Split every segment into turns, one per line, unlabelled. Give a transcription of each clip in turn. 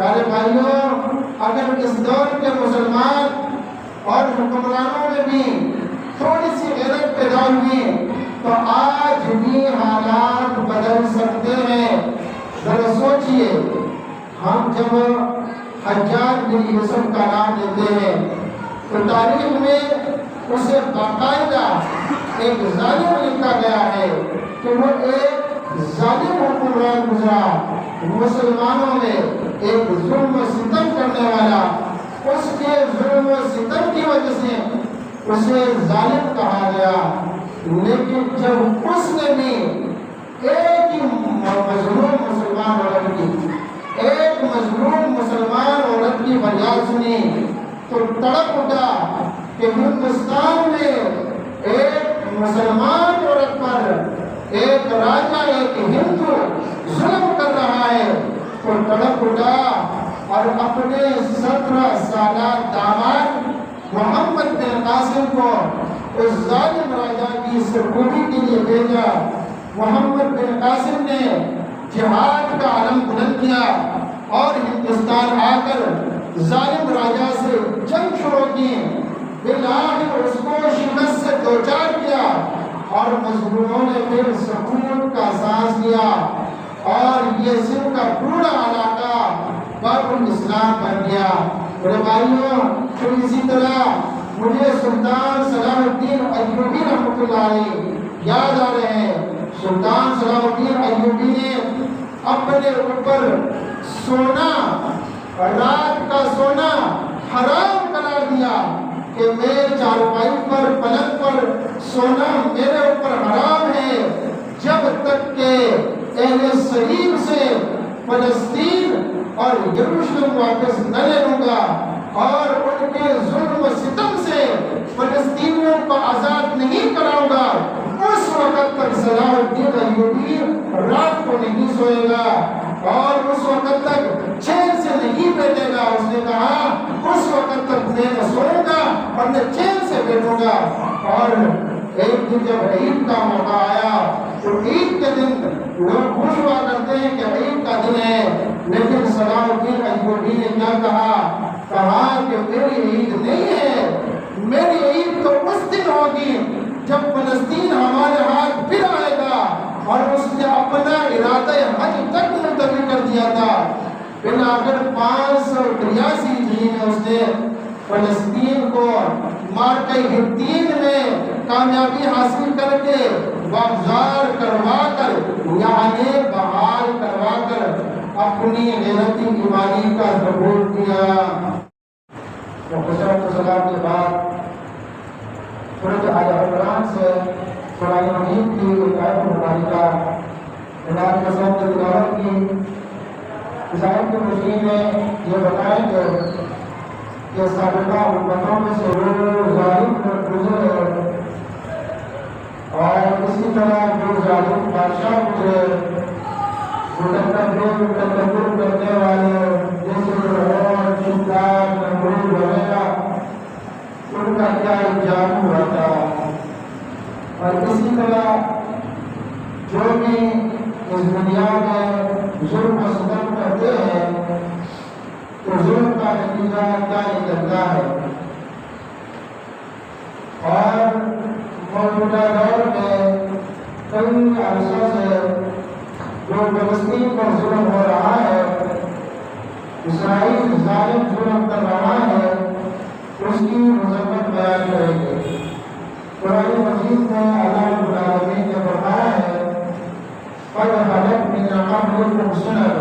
پیارے بھائیوں، اگر اس دور کے مسلمان اور حکمرانوں میں بھی تھوڑی سی غیرت پیدا ہوئی تو آج بھی حالات بدل سکتے ہیں۔ ذرا سوچئے، ہم جب حجاج بن یوسف کا نام لیتے ہیں تو تاریخ میں اسے باقاعدہ ایک ظالم لکھا گیا ہے کہ وہ ایک ظالم حکمران گزرا، مسلمانوں میں ایک ظلم و ستم کرنے والا، اس کے ظلم و ستم کی وجہ سے اسے ظالم کہا گیا۔ لیکن جب اس نے بھی ایک ہی مظلوم مسلمان عورت کی فریاد سنی تو تڑپ اٹھا کہ ہندوستان میں ایک مسلمان عورت پر ایک راجا، ایک ہندو ظلم کر رہا ہے، تو تڑپ اٹھا اور اپنے 17 سالہ داماد محمد بن قاسم کو اس ظالم راجا کی سرکوبی کے لیے بھیجا۔ محمد بن قاسم نے جہاد کا علم بلند کیا اور ہندوستان آ کر ظالم راجا سے جنگ شروع کی، بالآخر اس کو شکست سے دوچار کیا اور مظلوموں نے پھر سکون کا سانس لیا اور یہ سندھ کا پورا علاقہ باب الاسلام بن گیا۔ میرے بھائیوں، پھر اسی طرح مجھے سلطان صلاح الدین ایوبی رحمۃ اللہ علیہ یاد آ رہے ہیں۔ سلطان صلاح الدین ایوبی نے اپنے اوپر سونا، رات کا سونا حرام قرار دیا کہ میں چارپائی پر، پلنگ پر سونا میرے اوپر حرام ہے جب تک کہ اہل صلیب سے فلسطین اور یروشلم واپس نہ لے لوں گا اور ان کے ظلم و ستم سے فلسطینیوں کو آزاد نہیں کراؤں گا، اس وقت تک صلاح الدین ایوبی رات کو نہیں سوئے گا اور اس وقت تک چین سے نہیں بیٹھے گا۔ اس نے کہا اس وقت تک میں نہ سوؤں گا اور نہ چین سے بیٹھوں گا۔ اور ایک دن جب عید کا موقع آیا تو عید کے دن لوگ خوش ہوا کرتے ہیں کہ عید کا دن ہے، لیکن صلاح الدین ایوبی نے کیا کہا کہ میری عید نہیں ہے، میری عید تو اس دن ہوگی جب فلسطین ہمارے ہاتھ پھر آئے گا۔ اور اس نے اپنا ارادہ حج تک ملتوی کر دیا تھا۔ بالآخر 583 ہجری میں اس نے فلسطین کو معرکہ حطین میں کامیابی حاصل کر کے واگزار کروا کر، یعنی بحال کروا کر اپنی غیرت ایمانی کا ثبوت دیا۔ سلام کے بعد سورۃ آل عمران سے قرآن مجید کی ایک آیت مبارکہ اللہ کے قسم کی تلاوت کی۔ اس آیت کے مضمون میں یہ بتائیں گے کہ سابقہ امتوں میں سے وہ ظالم گزرے اور اسی طرح جو ظالم بادشاہ گزرے، تکبر کرنے والے جیسے فرعون، شداد، نمرود وغیرہ، ان کا کیا انجام ہوا تھا۔ اور اسی طرح جو بھی اس دنیا میں ظلم و ستم کرتے ہیں تو ظلم کا نتیجہ کیا نکلتا ہے۔ اور موجودہ دور میں کئی عرصوں سے جو فلسطین پر ظلم ہو رہا ہے، اسرائیل ظالم ظلم کر رہا ہے، اس کی مذمت بیان کریں گے۔ قرآن مجید میں اللہ رب العالمین نے فرمایا ہے قَدْ خَلَتْ مِن قَبْلِكُمْ سُنَنٌ،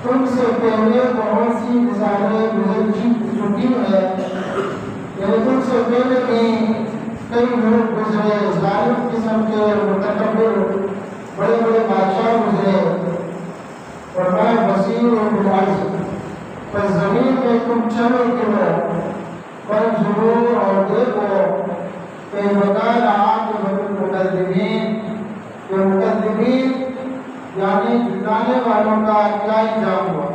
تم سے پہلے بہت سی مثالیں گزر چکی ہیں، یعنی تم سے پہلے بھی کئی لوگ گزرے، ظالم قسم کے متکبر بڑے بڑے بادشاہ گزرے۔ فرمایا بصیر بالعرض، پس زمین میں تم چلو پھرو، فانظروا اور دیکھو کہ وکان عاقبۃ المکذبین، کہ مکذبین یعنی جھٹلانے والوں کا کیا انجام ہوا۔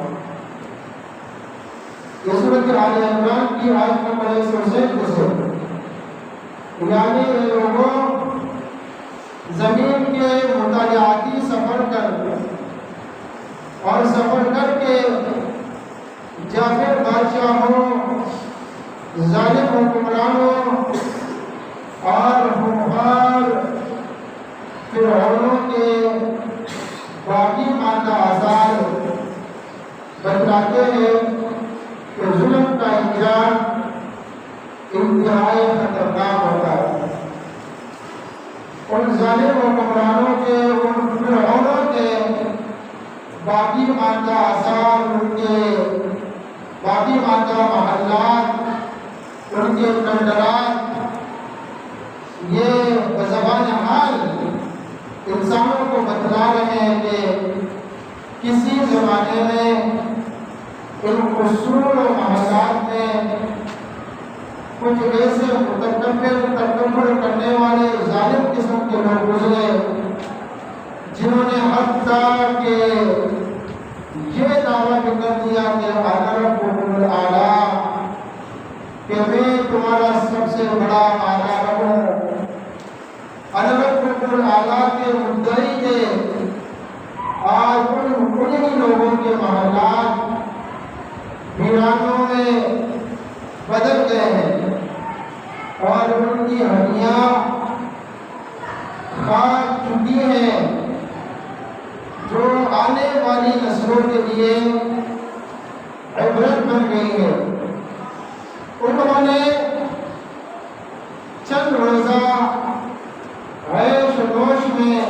یہ سورۃ آل عمران کی آیت نمبر 166 سے، یعنی یہ لوگوں زمین کے مطالعاتی سفر کر اور سفر کر کے کافر بادشاہوں، ظالم حکمرانوں اور خونخوار فرعونوں کے باقی ماندہ آثار بتلاتے ہیں کہ ظلم کا انجام انتہائی خطرناک ہوتا ہے۔ ان ظالم حکمرانوں کے، ان فرعونوں کے باقی ماندہ آثار، ان کے باقی ماندہ محلات، ان کے کنڈرات، یہ بزبان حال انسانوں کو بتلا رہے ہیں کہ کسی زمانے میں ان قصور و محلات میں کچھ ایسے تکبر کرنے والے ظالم قسم کے لوگ گزرے جنہوں نے حتیٰ کہ یہ دعویٰ بھی کر دیا کہ انا ربکم الاعلی، کہ میں تمہارا سب سے بڑا اعلیٰ رب ہوں۔ انا ربکم الاعلی کے مدعی تھے، آج انہی لوگوں کے محلات ویرانوں میں بدل گئے ہیں اور ان کی ہڈیاں خاک چکی ہیں، جو آنے والی نسلوں کے لیے عبرت بن گئی ہے۔ انہوں نے چند روزہ عیش و نوش میں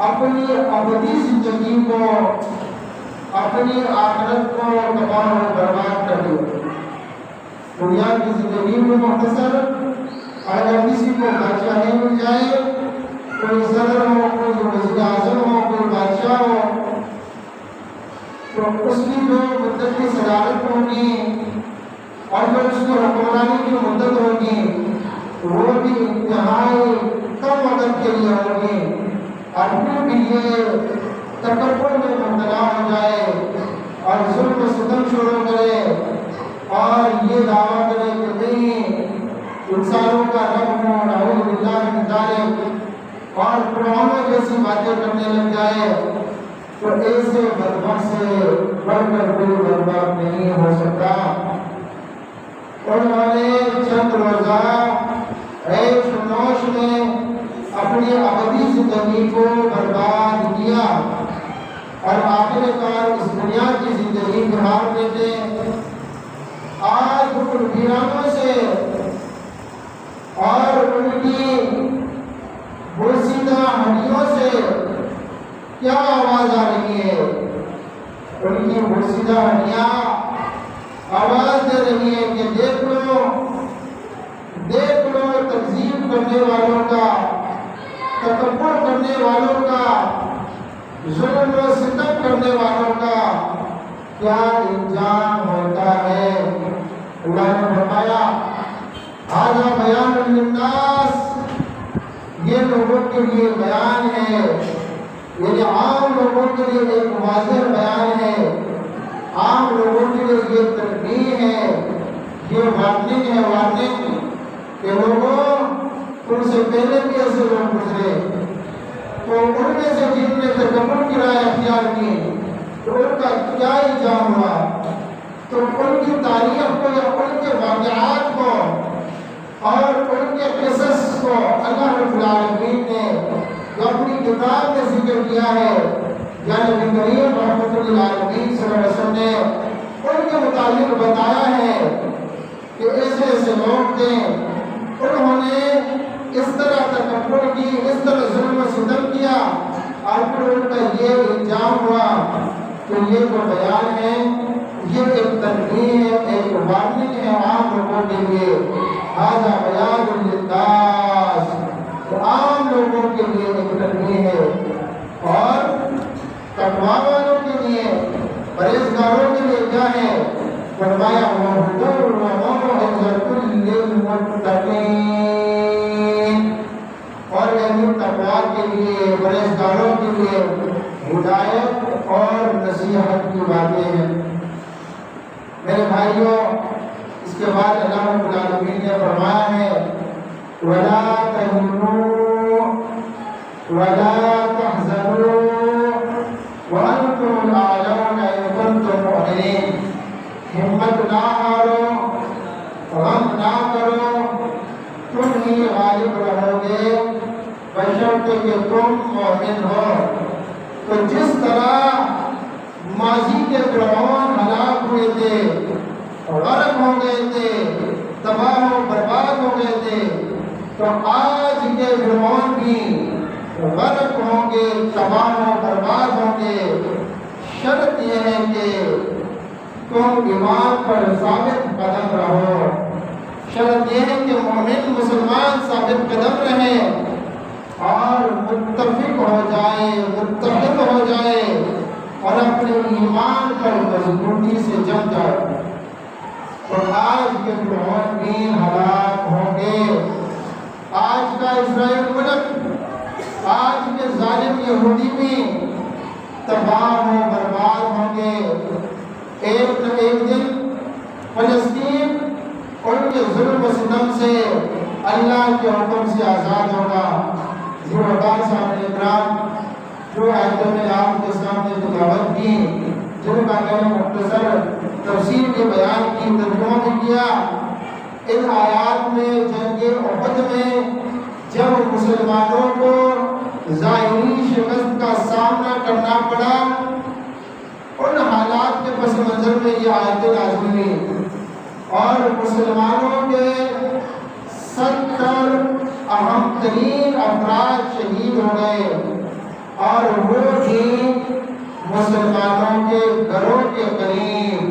اپنی ابدی زندگی کو، اپنی آخرت کو تباہ و برباد کر دیا۔ دنیا کی زندگی میں مختصر، اگر کسی کو بادشاہی مل جائے، کوئی صدر ہو، کوئی وزیر اعظم ہو، کوئی بادشاہ ہو، تو اس کی جو مدت کی صدارت ہوگی اور جو اس کی حکمرانی کی مدت ہوگی وہ بھی انتہائی کم وقت کے لیے ہوگی، اور پھر بھی یہ تکبر میں مبتلا ہو جائے اور ظلم و ستم شروع کرے اور یہ دعویٰ کرے کہ نہیں انسانوں کا رب ہوں، نعوذ باللہ من ذالک، اور فرعونوں جیسی باتیں کرنے لگ جائے، تو ایسے بدبخت سے بڑھ کر کوئی بدبخت نہیں ہو سکتا۔ انہوں نے چند روزہ عیش و نوش میں اپنی ابدی زندگی کو برباد کیا اور آخر کار اس دنیا کی زندگی کو ہار دیتے۔ آج ان ویرانوں سے اور ان کی بوسیدہ ہڈیوں سے کیا آواز آ رہی ہے؟ ان کی بوسیدہ ہڈیاں آواز دے رہی ہے کہ دیکھ لو تکذیب کرنے والوں کا، تکبر کرنے والوں کا، ظلم و ستم کرنے والوں کا کیا انجام ہوتا ہے۔ اللہ نے فرمایا ھذا بیان للناس، یہ لوگوں کے لیے بیان ہے، یعنی عام لوگوں کے لیے ایک واضح بیان ہے، عام لوگوں کے لیے یہ تنبیہ ہے، یہ وارننگ ہے، وارننگ کہ لوگوں ان سے پہلے بھی ایسے لوگ گزرے، تو ان میں سے جن نے تکبر کی رائے اختیار کی تو ان کا کیا انجام ہوا، تو ان کی تاریخ کو یا ان کے واقعات کو اور ان کے قصص کو اللہ رب العالمین نے جو اپنی کتاب میں ذکر کیا ہے، یعنی نبی کریم رحمۃ للعالمین صلی اللہ علیہ وسلم نے ان کے متعلق بتایا ہے کہ ایسے ایسے لوگ تھے، انہوں نے اس طرح تکبر کی، اس طرح ظلم و ستم کیا اور پھر ان کا یہ انجام ہوا۔ تو یہ جو بیان ہے یہ ایک تنبیہ ہے، ایک وارننگ ہے عام لوگوں کے لیے، ھذا بیان للناس، عام لوگوں کے لیے ایک تنبیہ ہے، اور تقویٰ والوں کے لیے، پرہیزگاروں کے لیے کیا ہے؟ فرمایا وَهُدًى وَمَوْعِظَةٌ لِّلْمُتَّقِينَ، اور یعنی تقویٰ کے لیے، پرہیزگاروں کے لیے ہدایت اور نصیحت کی باتیں ہیں۔ میرے بھائیوں، اس کے بعد اللہ رب العالمین نے فرمایا ہے وَلَا تَهِنُوا وَلَا تَحْزَنُوا وَأَنْتُمُ الْأَعْلَوْنَ إِن كُنتُم مُؤْمِنِينَ، ہمت نہ ہارو، غم نہ کرو، تم ہی غالب رہو گے بشرطے کہ تم مومن ہو۔ تو جس طرح ماضی کے فرعون ہلاک ہوئے تھے، غرق ہو گئے تھے، تباہ و برباد ہو گئے تھے، تو آج کے فرعون بھی غرق ہوں گے، تباہ و برباد ہوں گے۔ شرط یہ ہے کہ تم ایمان پر ثابت قدم رہو، شرط یہ ہے کہ مومن مسلمان ثابت قدم رہے اور متفق ہو جائے، متحد ہو جائے اور اپنے ایمان پر مضبوطی سے جم جائے۔ تو آج کے فرعون بھی ہلاک ہوں گے، آج کا اسرائیل ملک، آج کے ظالم یہودی بھی تباہ و برباد ہوں گے۔ ایک نہ ایک دن فلسطین ان کے ظلم و ستم سے اللہ کے حکم سے آزاد ہوگا۔ ذوالفقار صاحب اکرام جو آیتوں میں آپ کے سامنے تلاوت کی، جن کا میں نے مختصر تفسیر کے بیان کی، ترجمہ بھی کیا، ان آیات میں جنگ احد میں جب مسلمانوں کو ظاہری شکست کا سامنا کرنا پڑا، ان حالات کے پس منظر میں یہ آیتیں نازل ہوئی اور مسلمانوں کے 70 اہم ترین افراد شہید ہو گئے، اور وہ بھی مسلمانوں کے گھروں کے قریب،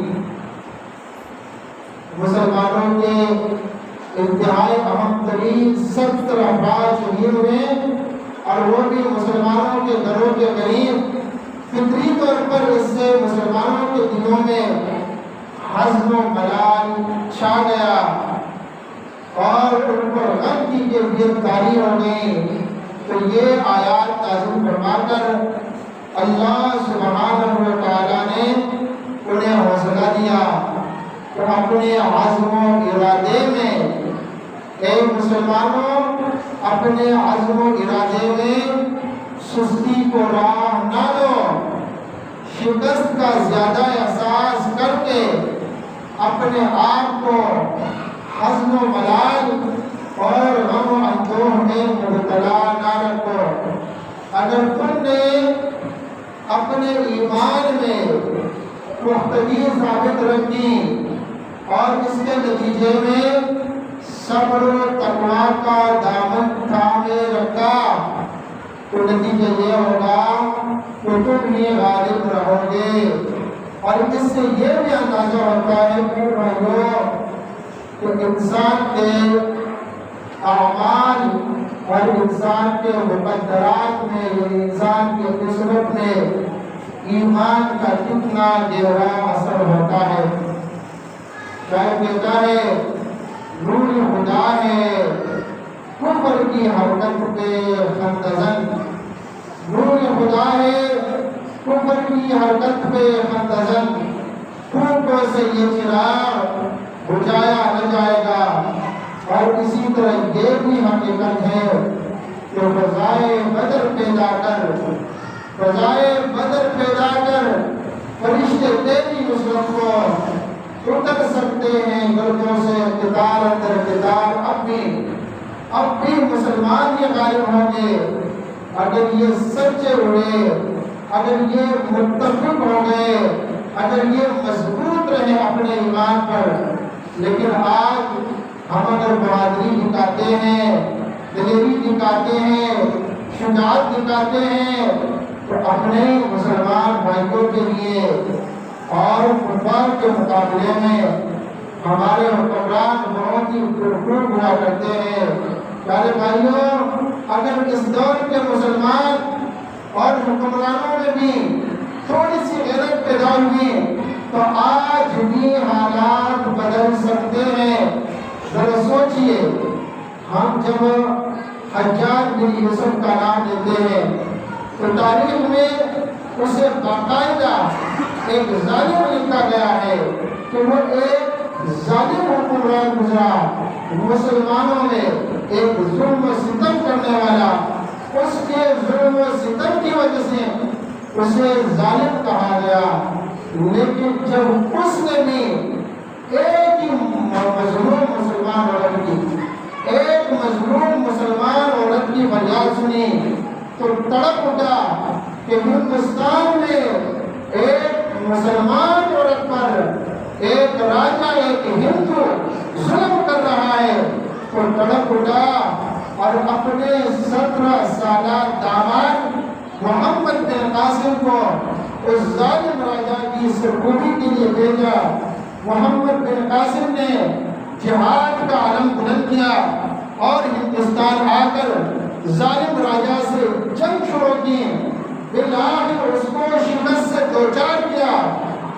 مسلمانوں کے انتہائی اہم ترین 70 افراد شہید ہوئے، اور وہ بھی مسلمانوں کے گھروں کے قریب۔ فطری طور پر اس سے مسلمانوں کے دلوں میں حزن و ملال چھا گیا اور ان پر غم کی کیفیت طاری ہو گئی۔ تو یہ آیات نازل فرما کر اللہ سبحانہ و تعالیٰ نے انہیں حوصلہ دیا کہ اپنے عزم و ارادے میں، اے مسلمانوں، اپنے عزم و ارادے میں سستی کو راہ نہ دو، شکست کا زیادہ احساس کر کے اپنے آپ کو حزن و ملال اور غم و اندوہ میں مبتلا نہ رکھو۔ اگر تم نے اپنے ایمان میں پختگی ثابت رکھی اور اس کے نتیجے میں صبر و تقویٰ کا دامن تھامے رکھا، تو نتیجہ یہ ہوگا کہ تم ہی غالب رہو گے۔ اور اس سے یہ بھی اندازہ ہوتا ہے کہ انسان کے اعمال اور انسان کے مقدرات میں، انسان کی قسمت میں ایمان کا کتنا گہرا اثر ہوتا ہے۔ شاید کہتا ہے نور خدا ہے کفر کی حرکت پہ خندزن، نور خدا ہے کفر کی حرکت پہ خندزن، پھوٹوں سے یہ چراغ بجھایا نہ جائے گا۔ اور اسی طرح یہ بھی حقیقت ہے کہ فضائے بدر پیدا کر فرشتے تیری نصرت کو اتر سکتے ہیں گردوں سے، قطار اندر قطار۔ اب بھی مسلمان یہ غالب ہوں گے اگر یہ سچے ہوئے، اگر یہ متفق ہو گئے، اگر یہ مضبوط رہے اپنے ایمان پر۔ لیکن آج ہم اگر بہادری دکھاتے ہیں، دلیری دکھاتے ہیں، شجاعت دکھاتے ہیں، تو اپنے مسلمان بھائیوں کے لیے اور کفار کے مقابلے میں ہمارے حکمران بہت ہی پرخون ہوا کرتے ہیں۔ پیارے بھائیوں، اگر اس دور کے مسلمان اور حکمرانوں میں بھی تھوڑی سی غیرت پیدا ہوئی تو آج بھی حالات بدل سکتے ہیں۔ ذرا سوچئے، ہم جب حجاج بن یوسف کا نام لیتے ہیں تو تاریخ میں اسے باقاعدہ ایک ظالم لکھا گیا ہے کہ وہ ایک ظالم حکمران گزرا، مسلمانوں میں ایک ظلم و ستم کرنے والا، اس کے ظلم و ستم کی وجہ سے اسے ظالم کہا گیا۔ لیکن جب اس نے بھی ایک ہی مظلوم مسلمان عورت کی فریاد سنی تو تڑپ اٹھا کہ ہندوستان میں ایک مسلمان عورت پر ایک راجا ایک ہندو ظلم کر رہا ہے، تو تڑپ اٹھا اور اپنے 17 سالہ داماد محمد بن قاسم کو اس ظالم راجا کی سرکوبی کے لیے بھیجا۔ محمد بن قاسم نے جہاد کا علم بلند کیا اور ہندوستان آ کر ظالم راجا سے جنگ شروع کی، بالآخر اس کو شکست سے دوچار کیا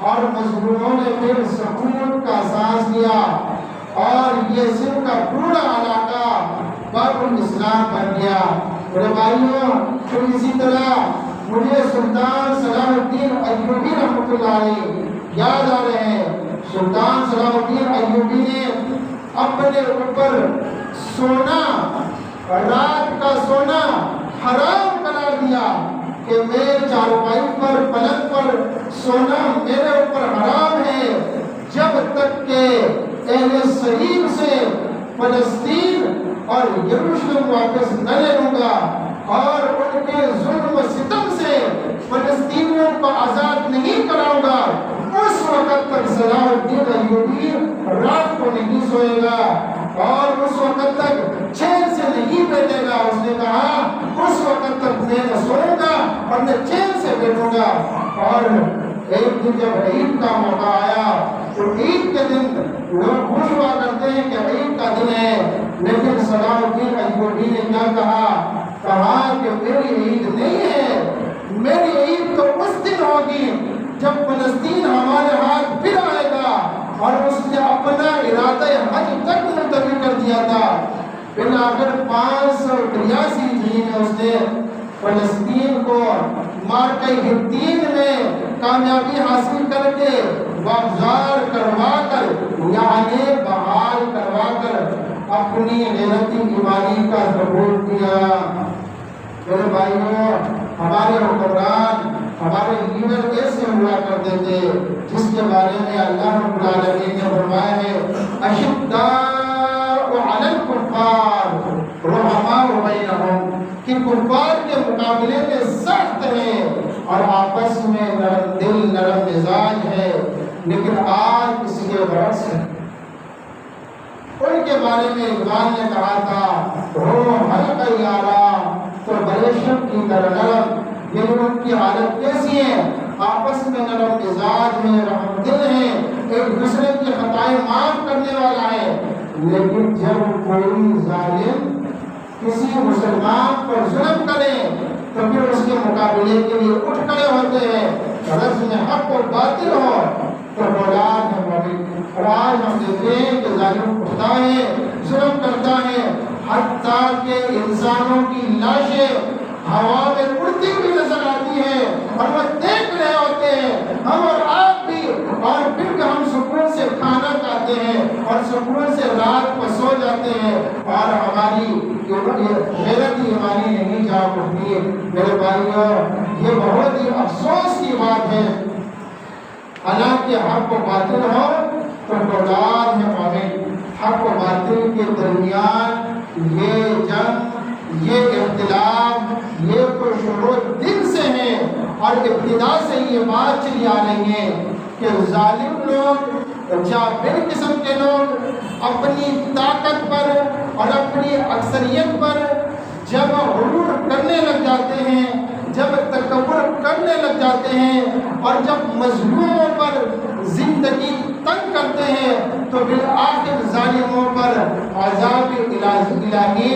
اور مظلوموں نے پھر سکون کا سانس لیا اور یہ سندھ کا پورا علاقہ باب الاسلام بن گیا۔ میرے بھائیوں، پھر اسی طرح مجھے سلطان صلاح الدین ایوبی رحمۃ اللہ علیہ یاد آ رہے ہیں۔ سلطان صلاح الدین ایوبی نے اپنے اوپر سونا، رات کا سونا حرام قرار دیا کہ میں چارپائی پر پلنگ پر سونا میرے اوپر حرام ہے جب تک کہ اہل صلیب سے فلسطین اور یروشلم واپس نہ لے لوں گا اور ان کے ظلم و ستم سے فلسطینیوں کو آزاد نہیں کراؤں گا، اس وقت تک صلاح الدین ایوبی رات کو نہیں سوئے گا اور اس وقت تک چین سے نہیں بیٹھے گا۔ اس نے کہا اس وقت تک میں نہ سوؤں گا اور نہ چین سے بیٹھوں گا۔ اور ایک دن جب عید کا موقع آیا تو عید کے دن لوگ خوش ہوا کرتے ہیں کہ عید کا دن ہے، لیکن صلاح الدین ایوبی نے کیا کہا کہ میری عید نہیں ہے، میری عید تو اس دن ہوگی جب فلسطین ہمارے ہاتھ پھر آئے گا۔ اور اس نے اپنا ارادہ حج تک ملتوی کر دیا تھا۔ بالآخر 583 ہجری میں اس نے فلسطین کو معرکہ حطین میں کامیابی حاصل کر کے واگزار کروا کر یعنی بحال کروا کر اپنی غیرت ایمانی کا ثبوت دیا۔ میرے بھائیوں، ہمارے حکمران، ہمارے لیڈر کیسے ہوا کرتے تھے جس کے بارے میں اللہ رب العالمین نے فرمایا ہے اشداء علی الکفار رحماء بینہم، کہ کفار کے مقابلے میں سخت ہیں اور آپس میں نرم دل نرم مزاج ہے۔ لیکن آج اس کے برعکس ہے۔ ان کے بارے میں اقبال نے کہا تھا ہو حلقہ یارا تو بریشم کی طرح نرم، یعنی ان کی حالت کیسی ہے؟ آپس میں نرم مزاج ہے، رحم دل ہے، ایک دوسرے کی خطائیں معاف کرنے والا ہے۔ لیکن جب کوئی ظالم کسی مسلمان پر ظلم کرے تو پھر اس کے مقابلے کے لیے اٹھ کھڑے ہوتے ہیں، رسم حق اور باطل ہو تو اولاد ہے مومن۔ اور آج ہم دیکھتے ہیں کہ ظالم اٹھتا ہے، ظلم کرتا ہے، حتیٰ کہ انسانوں کی لاشیں ہوا میں اڑتی ہوئی نظر آتی ہیں اور وہ دیکھ رہے ہوتے ہیں، ہم اور آپ بھی، اور پھر ہم سکون سے کھانا کھاتے ہیں اور سکون سے رات کو سو جاتے ہیں اور ہماری غیرت ایمانی نہیں جا اٹھتی۔ میرے بھائیوں، یہ بہت ہی افسوس کی بات ہے۔ حالانکہ حق و باطل ہو تو اولاد ہے مومن۔ حق و باطل کے درمیان یہ جنگ، یہ اختلاف، یہ تو شروع دن سے ہے اور ابتدا سے یہ بات چلی آ رہی ہے کہ ظالم لوگ، جابر قسم کے لوگ اپنی طاقت پر اور اپنی اکثریت پر جب غرور کرنے لگ جاتے ہیں، جب تکبر کرنے لگ جاتے ہیں اور جب مظلوموں پر زندگی تنگ کرتے ہیں تو بالآخر ظالموں پر عذاب الہی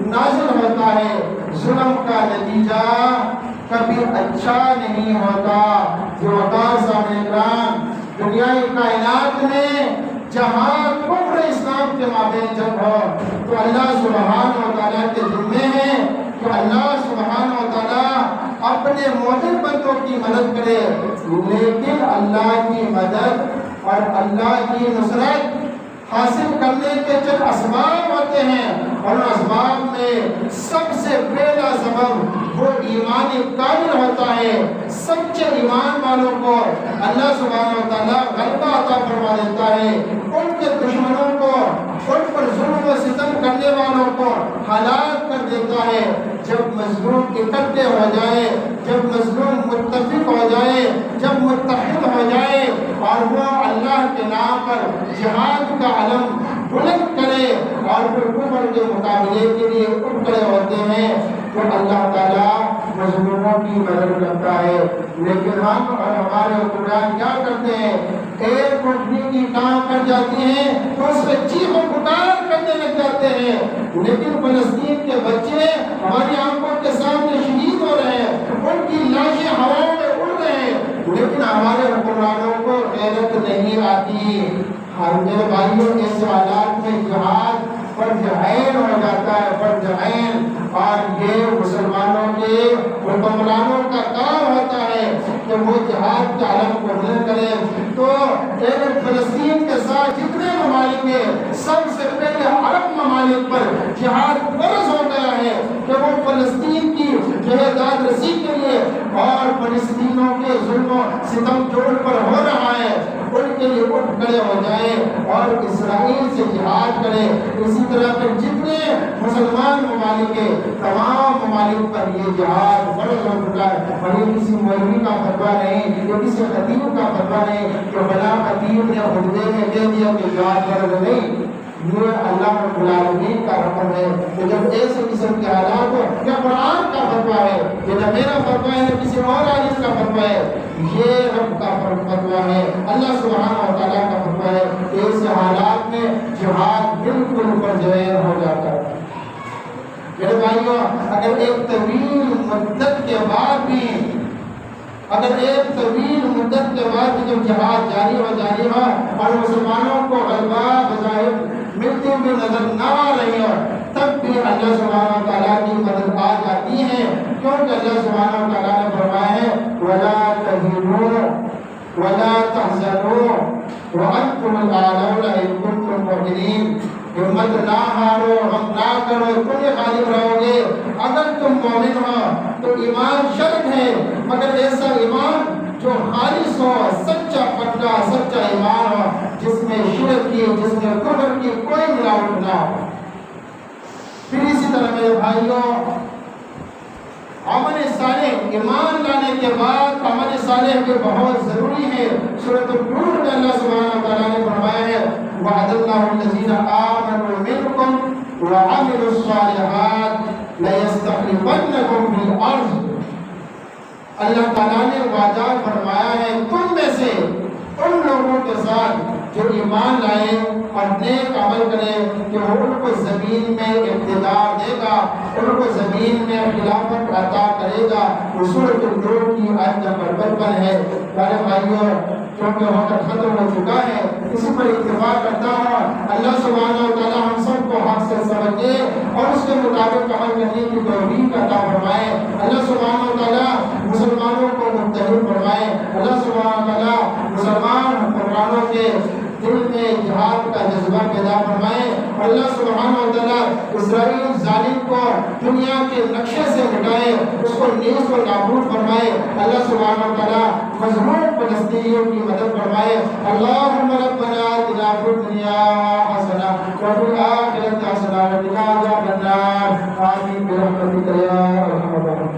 نازل ہوتا ہے۔ ظلم کا نتیجہ کبھی اچھا نہیں ہوتا۔ جو وقار صاحب اکرام، دنیای کائنات میں جہاں کفر اسلام کے مابین جنگ ہو تو اللہ سبحانہ و تعالیٰ کے ذمے ہے کہ اللہ سبحانہ و تعالیٰ اپنے مومن بندوں کی مدد کرے، لیکن اللہ کی مدد اور اللہ کی نصرت حاصل کرنے کے چند اسباب ہوتے ہیں، اور ان اسباب میں سب سے پہلا سبب وہ ایمان کامل ہوتا ہے۔ سچے ایمان والوں کو اللہ سبحانہ و تعالیٰ غلبہ عطا فرما دیتا ہے، ان کے دشمنوں کو، ان پر ظلم و ستم کرنے والوں کو ہلاک کر دیتا ہے۔ جب مظلوم اکٹھے ہو جائے، جب مظلوم متفق ہو جائے، جب متحد ہو جائے اور وہ اللہ کے نام پر جہاد کا علم بلند کرے اور پھر کفر کے مقابلے کے لیے اٹھ کھڑے ہوتے ہیں، تو اللہ تعالیٰ مظلوموں کی مدد کرتا ہے۔ لیکن ہم اور ہمارے حکمران کیا کرتے ہیں؟ ایک اٹھنے کی کام کر جاتی ہیں تو اس پہ چیخ و پکار کرنے لگ جاتے ہیں، لیکن فلسطین کے بچے ہماری آنکھوں کے سامنے شہید ہو رہے ہیں، ان کی لاشیں ہواؤں میں اڑ رہے ہیں، لیکن ہمارے حکمرانوں کو غیرت نہیں آتی۔ میرے بھائیوں، ایسے حالات میں جہاد فرض عین ہو جاتا ہے، فرض عین، اور یہ مسلمانوں کے حکمرانوں کا کام ہوتا ہے کہ وہ جہاد کے علم کو بلند کریں۔ تو ایک فلسطین کے ساتھ جتنے ممالک ہیں، سب سے پہلے عرب ممالک پر جہاد فرض ہو گیا ہے کہ وہ فلسطین کی جہاد رسی کے لیے اور فلسطینیوں کے ظلم و ستم جو ان پر ہو رہا ہے ان کے لیے اٹھ کھڑے ہو جائیں اور اسرائیل سے جہاد کریں۔ اسی طرح پھر جتنے مسلمان ممالک ہیں، تمام ممالک پر یہ جہاد فرض ہو چکا ہے، اور یہ کسی مولوی کا فتویٰ نہیں، یہ کسی خطیب کا فتویٰ نہیں کہ فلاں خطیب نے خطبے میں کہہ دیا کہ جہاد فرض نہیں۔ یہ اللہ رب العالمین کا حکم ہے کہ جب ایسے قسم کے حالات ہو، یہ قرآن کا فتویٰ ہے، یہ نہ میرا فتویٰ ہے نہ کسی اور عالم کا فتویٰ ہے، یہ رب کا فتویٰ ہے، اللہ سبحانہ و تعالیٰ کا فتویٰ ہے۔ ایسے حالات میں جہاد بالکل فرض عین ہو جاتا ہے۔ میرے بھائیوں، اگر ایک طویل مدت کے بعد بھی جب جہاد جاری ہو اور مسلمانوں کو غلبہ بظاہر ملتی ہوئی نظر نہ آ رہی ہو، تب بھی اللہ سبحانہ تعالیٰ کی مدد آ جاتی ہے، کیونکہ اللہ سبحانہ تعالیٰ نے فرمایا ہے وَلَا تَهِنُوا وَلَا تَحْزَنُوا وَأَنْتُمُ الْأَعْلَوْنَ إِن كُنتُم مُّؤْمِنِينَ۔ ہمت نہ ہارو، غم نہ کرو، تم غالب رہو گے اگر تم مومن ہو۔ تو ایمان شرط ہے، مگر ایسا ایمان جو خالص ہو، سچا پکا سچا ایمان ہو، جس میں شرک کی، جس میں کفر کی کوئی ملاوٹ نہ ہو۔ پھر اسی طرح میرے بھائیوں، عمل صالح، ایمان لانے کے بعد عمل صالح بھی بہت ضروری ہے۔ سورۃ النور میں اللہ سبحانہ تعالیٰ نے فرمایا ہے وعد اللہ الذین آمنوا منکم وعملوا الصالحات لیستخلفنکم فی الارض۔ اللہ تعالیٰ نے وعدہ فرمایا ہے تم میں سے ان لوگوں کے ساتھ جو ایمان لائے اور نیک عمل کرے کہ وہ ان کو زمین میں اقتدار دے گا، ان کو زمین میں خلافت عطا کرے گا۔ سورۃ النور کی آیت نمبر 55 ہے۔ پیارے بھائیوں، کیونکہ وقت ختم ہو چکا ہے، اسی پر اتفاق کرتا ہوں اللہ سبحانہ و تعالیٰ ہم سب کو حق سے سمجھے اور اس کے مطابق عمل کرنے کی توفیق عطا فرمائے۔ اللہ سبحانہ و تعالیٰ مسلمانوں کو متحد فرمائے۔ اللہ سبحانہ و تعالیٰ مسلمان حکمرانوں کے دل میں جہاد کا جذبہ پیدا فرمائے۔ اللہ سبحانہ و تعالیٰ اسرائیل ظالم کو دنیا کے نقشے سے ہٹائے، اس کو نیز و نابود فرمائے۔ اللہ سبحانہ و تعالیٰ مظلوم فلسطینیوں کی مدد فرمائے۔ اللہم ربنا آتنا فی الدنیا حسنہ وفی الآخرۃ حسنہ وقنا عذاب النار۔ آمین برحمتک یا ارحم الراحمین۔